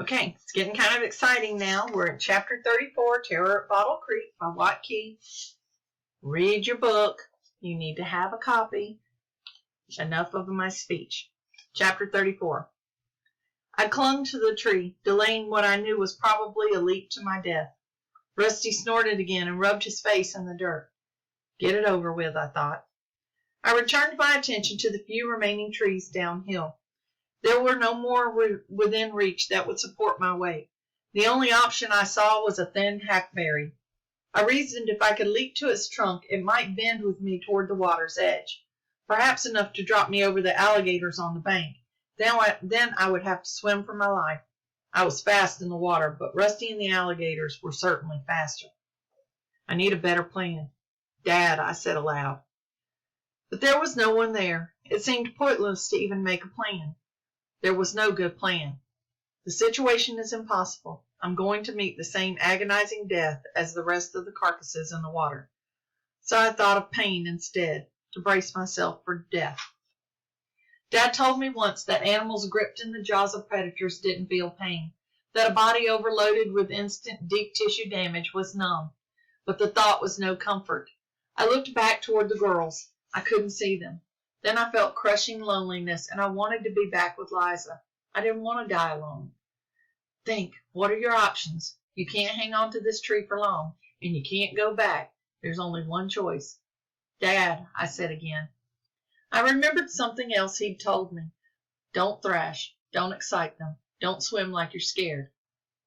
Okay, it's getting kind of exciting now. We're in Chapter 34, Terror at Bottle Creek by Watt Key. Read your book. You need to have a copy. Enough of my speech. Chapter 34. I clung to the tree, delaying what I knew was probably a leap to my death. Rusty snorted again and rubbed his face in the dirt. Get it over with, I thought. I returned my attention to the few remaining trees downhill. There were no more within reach that would support my weight. The only option I saw was a thin hackberry. I reasoned if I could leap to its trunk, it might bend with me toward the water's edge, perhaps enough to drop me over the alligators on the bank. Then I would have to swim for my life. I was fast in the water, but Rusty and the alligators were certainly faster. I need a better plan. Dad, I said aloud. But there was no one there. It seemed pointless to even make a plan. There was no good plan. The situation is impossible. I'm going to meet the same agonizing death as the rest of the carcasses in the water. So I thought of pain instead, to brace myself for death. Dad told me once that animals gripped in the jaws of predators didn't feel pain, that a body overloaded with instant deep tissue damage was numb. But the thought was no comfort. I looked back toward the girls. I couldn't see them. Then I felt crushing loneliness, and I wanted to be back with Liza. I didn't want to die alone. Think, what are your options? You can't hang on to this tree for long, and you can't go back. There's only one choice. Dad, I said again. I remembered something else he'd told me. Don't thrash. Don't excite them. Don't swim like you're scared.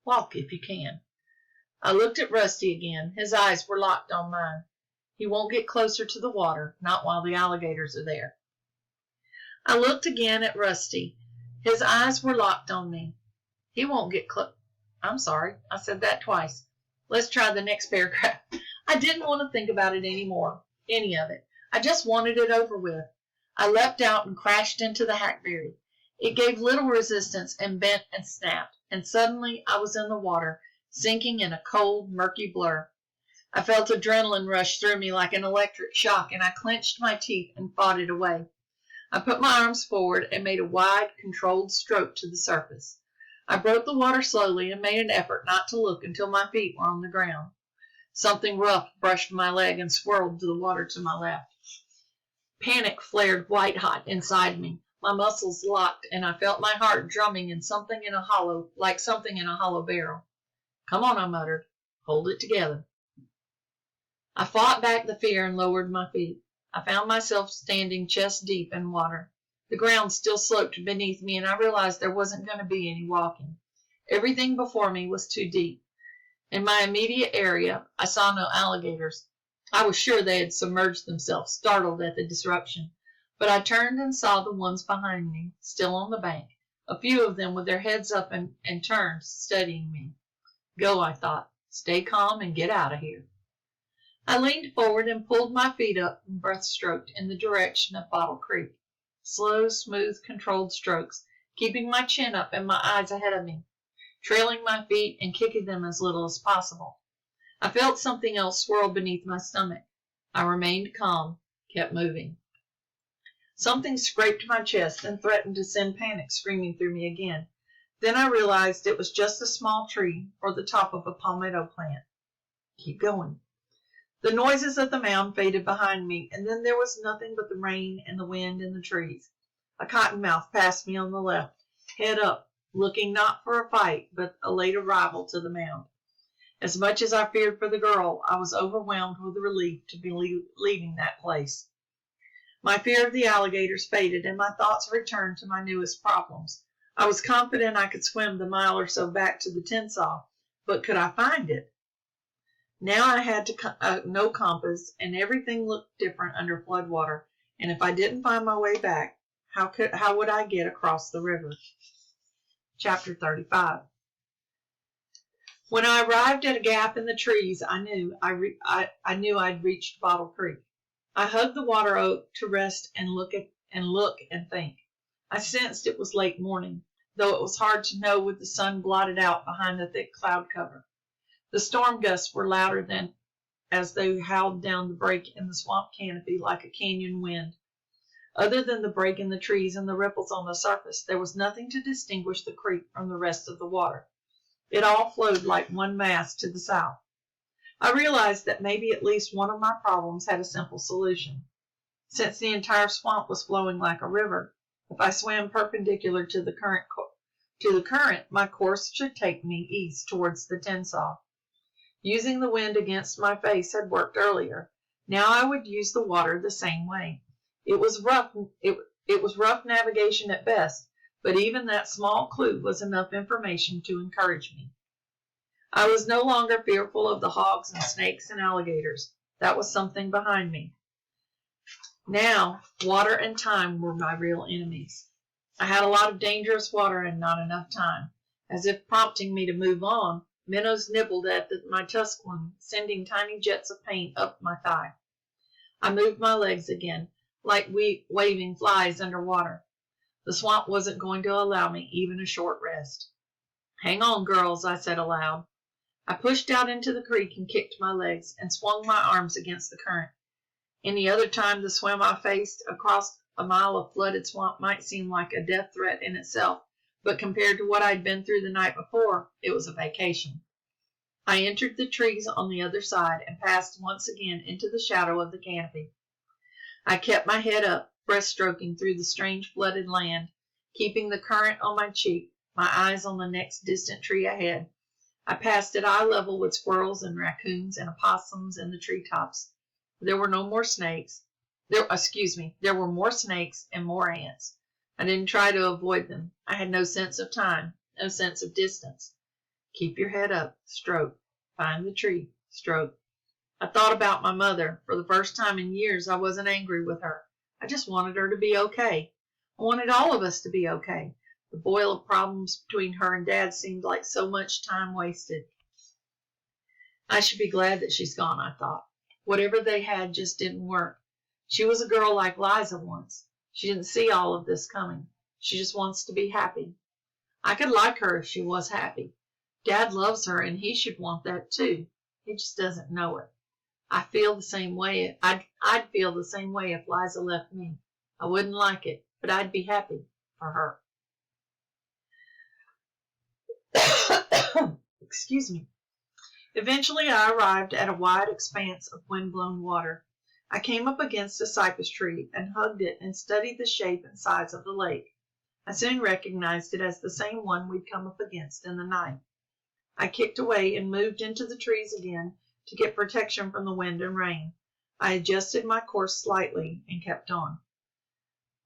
Walk if you can. I looked at Rusty again. His eyes were locked on mine. He won't get closer to the water, not while the alligators are there. I looked again at Rusty. His eyes were locked on me. He won't get close. I'm sorry, I said that twice. Let's try the next paragraph. I didn't want to think about it anymore, any of it. I just wanted it over with. I leapt out and crashed into the hackberry. It gave little resistance and bent and snapped, and suddenly I was in the water, sinking in a cold, murky blur. I felt adrenaline rush through me like an electric shock, and I clenched my teeth and fought it away. I put my arms forward and made a wide, controlled stroke to the surface. I broke the water slowly and made an effort not to look until my feet were on the ground. Something rough brushed my leg and swirled to the water to my left. Panic flared white-hot inside me. My muscles locked, and I felt my heart drumming in something in a hollow, like something in a hollow barrel. Come on, I muttered. Hold it together. I fought back the fear and lowered my feet. I found myself standing chest deep in water. The ground still sloped beneath me, and I realized there wasn't going to be any walking. Everything before me was too deep. In my immediate area, I saw no alligators. I was sure they had submerged themselves, startled at the disruption. But I turned and saw the ones behind me, still on the bank, a few of them with their heads up and turned, studying me. Go, I thought. Stay calm and get out of here. I leaned forward and pulled my feet up and breath-stroked in the direction of Bottle Creek. Slow, smooth, controlled strokes, keeping my chin up and my eyes ahead of me, trailing my feet and kicking them as little as possible. I felt something else swirl beneath my stomach. I remained calm, kept moving. Something scraped my chest and threatened to send panic screaming through me again. Then I realized it was just a small tree or the top of a palmetto plant. Keep going. The noises of the mound faded behind me, and then there was nothing but the rain and the wind and the trees. A cottonmouth passed me on the left, head up, looking not for a fight, but a late arrival to the mound. As much as I feared for the girl, I was overwhelmed with relief to be leaving that place. My fear of the alligators faded, and my thoughts returned to my newest problems. I was confident I could swim the mile or so back to the Tensas, but could I find it? Now I had no compass, and everything looked different under floodwater, and if I didn't find my way back, how would I get across the river? Chapter 35. When I arrived at a gap in the trees, I knew I'd reached Bottle Creek. I hugged the water oak to rest and look and think. I sensed it was late morning, though it was hard to know with the sun blotted out behind the thick cloud cover. The storm gusts were louder than as they howled down the break in the swamp canopy like a canyon wind. Other than the break in the trees and the ripples on the surface, there was nothing to distinguish the creek from the rest of the water. It all flowed like one mass to the south. I realized that maybe at least one of my problems had a simple solution. Since the entire swamp was flowing like a river, if I swam perpendicular to the current, my course should take me east towards the Tensas. Using the wind against my face had worked earlier. Now I would use the water the same way. It was rough navigation at best, but even that small clue was enough information to encourage me. I was no longer fearful of the hogs and snakes and alligators. That was something behind me. Now, water and time were my real enemies. I had a lot of dangerous water and not enough time. As if prompting me to move on, minnows nibbled at my tusk one, sending tiny jets of paint up my thigh. I moved my legs again, like waving flies underwater. The swamp wasn't going to allow me even a short rest. "Hang on, girls," I said aloud. I pushed out into the creek and kicked my legs and swung my arms against the current. Any other time the swim I faced across a mile of flooded swamp might seem like a death threat in itself, but compared to what I'd been through the night before, it was a vacation. I entered the trees on the other side and passed once again into the shadow of the canopy. I kept my head up, breaststroking through the strange flooded land, keeping the current on my cheek, my eyes on the next distant tree ahead. I passed at eye level with squirrels and raccoons and opossums in the treetops. There were no more snakes. There were more snakes and more ants. I didn't try to avoid them. I had no sense of time, no sense of distance. Keep your head up, stroke. Find the tree, stroke. I thought about my mother. For the first time in years, I wasn't angry with her. I just wanted her to be okay. I wanted all of us to be okay. The boil of problems between her and Dad seemed like so much time wasted. I should be glad that she's gone, I thought. Whatever they had just didn't work. She was a girl like Liza once. She didn't see all of this coming. She just wants to be happy. I could like her if she was happy. Dad loves her, and he should want that too. He just doesn't know it. I'd feel the same way if Liza left me. I wouldn't like it, but I'd be happy for her. Excuse me. Eventually I arrived at a wide expanse of wind-blown water. I came up against a cypress tree and hugged it and studied the shape and size of the lake. I soon recognized it as the same one we'd come up against in the night. I kicked away and moved into the trees again to get protection from the wind and rain. I adjusted my course slightly and kept on.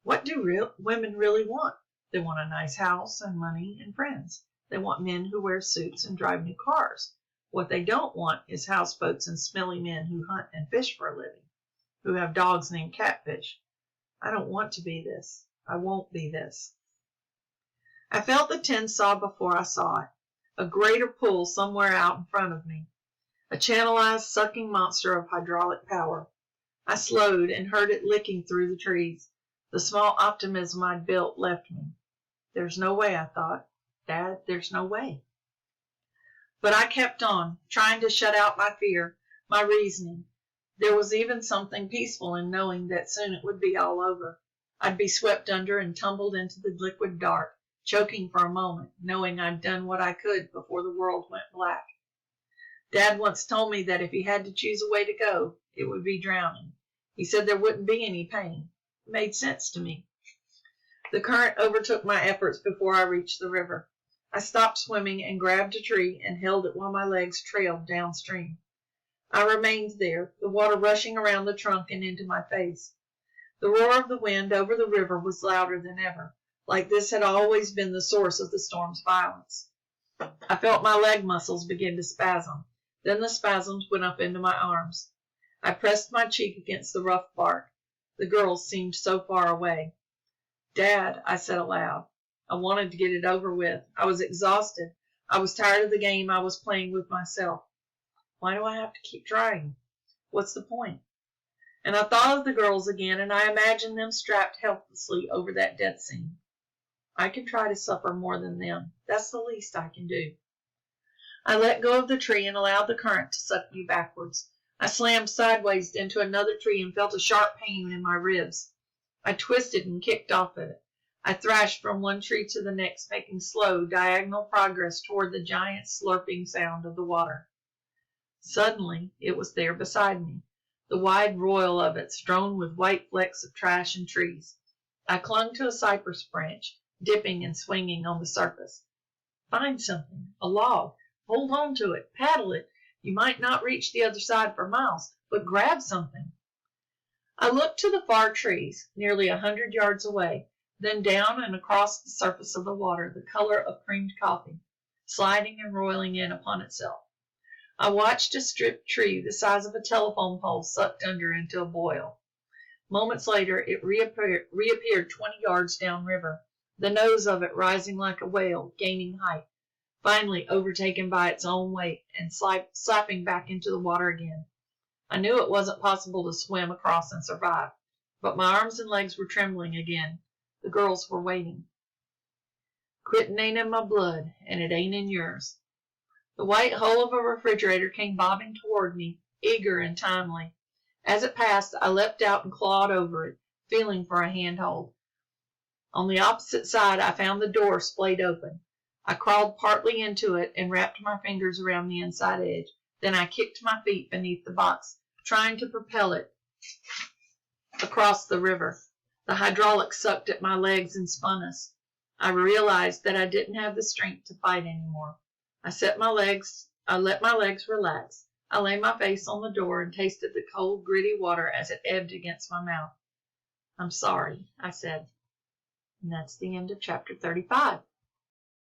What do women really want? They want a nice house and money and friends. They want men who wear suits and drive new cars. What they don't want is houseboats and smelly men who hunt and fish for a living, who have dogs named Catfish. I don't want to be this. I won't be this. I felt the Tensas before I saw it, a greater pull somewhere out in front of me, a channelized, sucking monster of hydraulic power. I slowed and heard it licking through the trees. The small optimism I'd built left me. There's no way, I thought. Dad, there's no way. But I kept on, trying to shut out my fear, my reasoning. There was even something peaceful in knowing that soon it would be all over. I'd be swept under and tumbled into the liquid dark, choking for a moment, knowing I'd done what I could before the world went black. Dad once told me that if he had to choose a way to go, it would be drowning. He said there wouldn't be any pain. It made sense to me. The current overtook my efforts before I reached the river. I stopped swimming and grabbed a tree and held it while my legs trailed downstream. I remained there, the water rushing around the trunk and into my face. The roar of the wind over the river was louder than ever, like this had always been the source of the storm's violence. I felt my leg muscles begin to spasm. Then the spasms went up into my arms. I pressed my cheek against the rough bark. The girls seemed so far away. Dad, I said aloud. I wanted to get it over with. I was exhausted. I was tired of the game I was playing with myself. Why do I have to keep trying? What's the point? And I thought of the girls again, and I imagined them strapped helplessly over that death scene. I can try to suffer more than them. That's the least I can do. I let go of the tree and allowed the current to suck me backwards. I slammed sideways into another tree and felt a sharp pain in my ribs. I twisted and kicked off of it. I thrashed from one tree to the next, making slow, diagonal progress toward the giant slurping sound of the water. Suddenly, it was there beside me, the wide royal of it strewn with white flecks of trash and trees. I clung to a cypress branch, dipping and swinging on the surface. Find something, a log, hold on to it, paddle it. You might not reach the other side for miles, but grab something. I looked to the far trees, nearly 100 yards away, then down and across the surface of the water, the color of creamed coffee, sliding and roiling in upon itself. I watched a stripped tree the size of a telephone pole sucked under into a boil. Moments later, it reappeared 20 yards downriver, the nose of it rising like a whale, gaining height, finally overtaken by its own weight and slapping back into the water again. I knew it wasn't possible to swim across and survive, but my arms and legs were trembling again. The girls were waiting. Quitting ain't in my blood, and it ain't in yours. The white hull of a refrigerator came bobbing toward me, eager and timely. As it passed, I leapt out and clawed over it, feeling for a handhold. On the opposite side, I found the door splayed open. I crawled partly into it and wrapped my fingers around the inside edge. Then I kicked my feet beneath the box, trying to propel it across the river. The hydraulics sucked at my legs and spun us. I realized that I didn't have the strength to fight anymore. I let my legs relax. I lay my face on the door and tasted the cold, gritty water as it ebbed against my mouth. I'm sorry, I said. And that's the end of chapter 35.